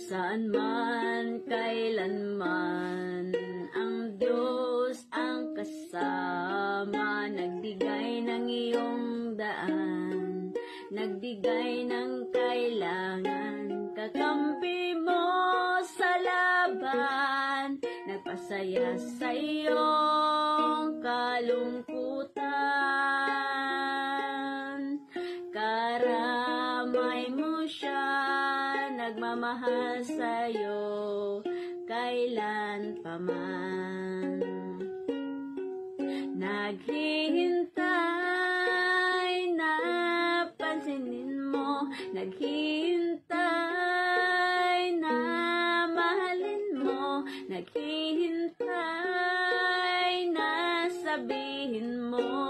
Saan man, kailanman, ang Diyos ang kasama. Nagbigay ng iyong daan, nagbigay ng kailangan. Kakampi mo sa laban, nagpasaya sa iyong kalungkutan. Karamay mo siya, nagmamahal sa'yo, kailan pa man. Naghihintay na pansinin mo, naghihintay na mahalin mo, naghihintay na sabihin mo,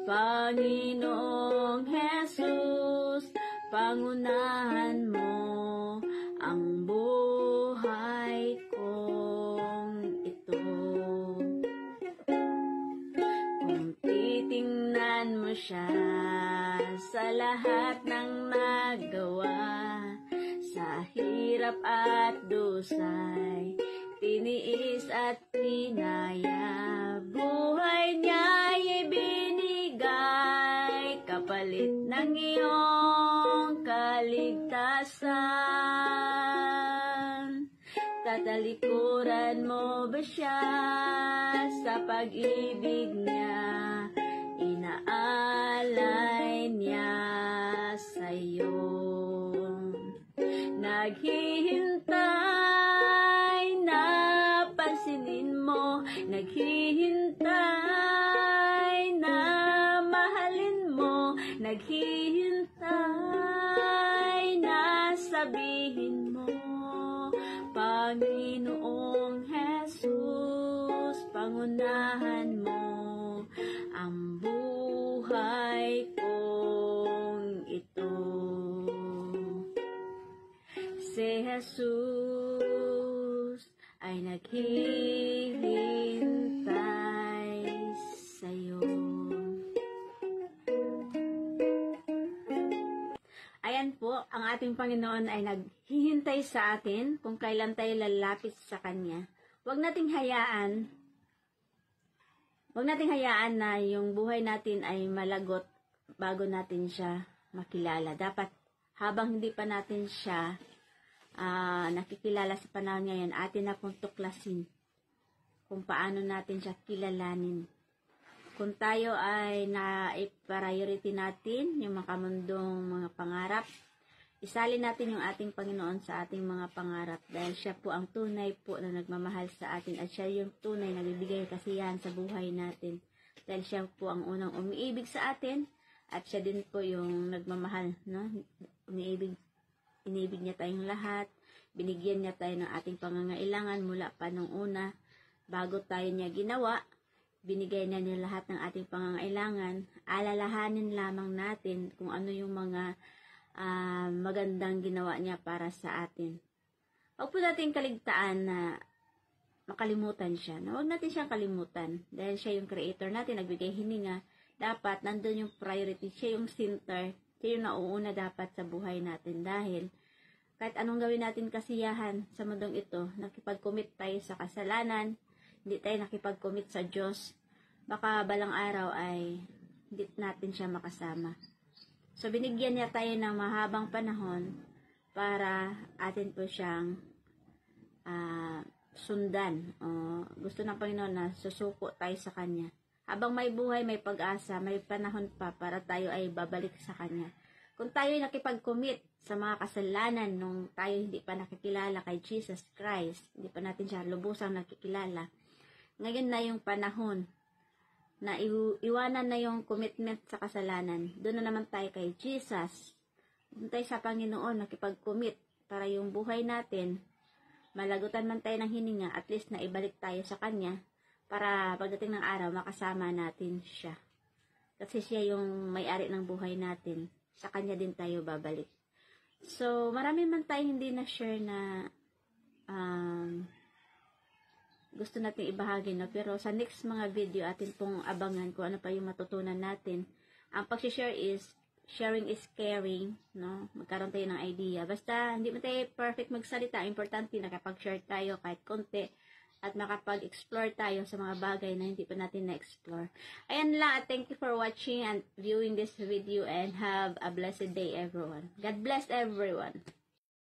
Panginoong Jesus, pangunahan mo ang buhay kong ito. Kung titingnan mo siya sa lahat ng nagawa, sa hirap at dusay, tiniis at tinaya, buhay niya'y ibinigay, kapalit ng iyong kaligtasan. Tatalikuran mo ba siya sa pag-ibig niya? Inaalay niya sa'yo. Naghihintay na pansinin mo, naghihintay na mahalin mo, naghihintay na sabihin mo, Panginoong Jesus, pangunahan mo ang buhay kong ito. Si Jesus ay naghihintay sa'yo. Ayan po, ang ating Panginoon ay naghihintay sa atin kung kailan tayo lalapit sa Kanya. Huwag nating hayaan na yung buhay natin ay malagot bago natin siya makilala. Dapat habang hindi pa natin siya nakikilala sa panahon ngayon, atin na pong tuklasin kung paano natin siya kilalanin. Kung tayo ay na-priority natin yung makamundong mga pangarap, isalin natin yung ating Panginoon sa ating mga pangarap dahil siya po ang tunay po na nagmamahal sa atin at siya yung tunay na nagbibigay kasiyahan sa buhay natin dahil siya po ang unang umiibig sa atin at siya din po yung nagmamahal, no? Inibig niya tayong lahat, binigyan niya tayo ng ating pangangailangan mula pa nung una, bago tayo niya ginawa, binigay na niya lahat ng ating pangangailangan, alalahanin lamang natin kung ano yung mga magandang ginawa niya para sa atin. Huwag po natin kaligtaan na makalimutan siya. Huwag natin siyang kalimutan dahil siya yung creator natin, nagbigay hininga, dapat nandun yung priority, siya yung center, siya yung nauuna dapat sa buhay natin dahil kahit anong gawin natin kasiyahan sa mundong ito, nakipag-commit tayo sa kasalanan, hindi tayo nakipag-commit sa Diyos, baka balang araw ay hindi natin siya makasama. So, binigyan niya tayo ng mahabang panahon para atin po siyang sundan. Gusto ng Panginoon na susuko tayo sa Kanya. Habang may buhay, may pag-asa, may panahon pa para tayo ay babalik sa Kanya. Kung tayo ay nakipag-commit sa mga kasalanan nung tayo hindi pa nakikilala kay Jesus Christ, hindi pa natin siya lubusang nakikilala, ngayon na yung panahon na iwanan na yung commitment sa kasalanan. Doon na naman tayo kay Jesus. Doon tayo sa Panginoon, nakipag-commit para yung buhay natin, malagutan man tayo ng hininga, at least na ibalik tayo sa Kanya para pagdating ng araw, makasama natin siya. Kasi siya yung may-ari ng buhay natin. Sa Kanya din tayo babalik. So, marami man tayo hindi na share na gusto natin ibahagi, no? Pero sa next mga video, atin pong abangan kung ano pa yung matutunan natin. Ang pag-share is, sharing is caring, no? Magkaroon tayo ng idea. Basta, hindi mo tayo perfect magsalita. Importante, nakapag-share tayo kahit konti at makapag-explore tayo sa mga bagay na hindi pa natin na-explore. Ayan lang. Thank you for watching and viewing this video and have a blessed day, everyone. God bless everyone.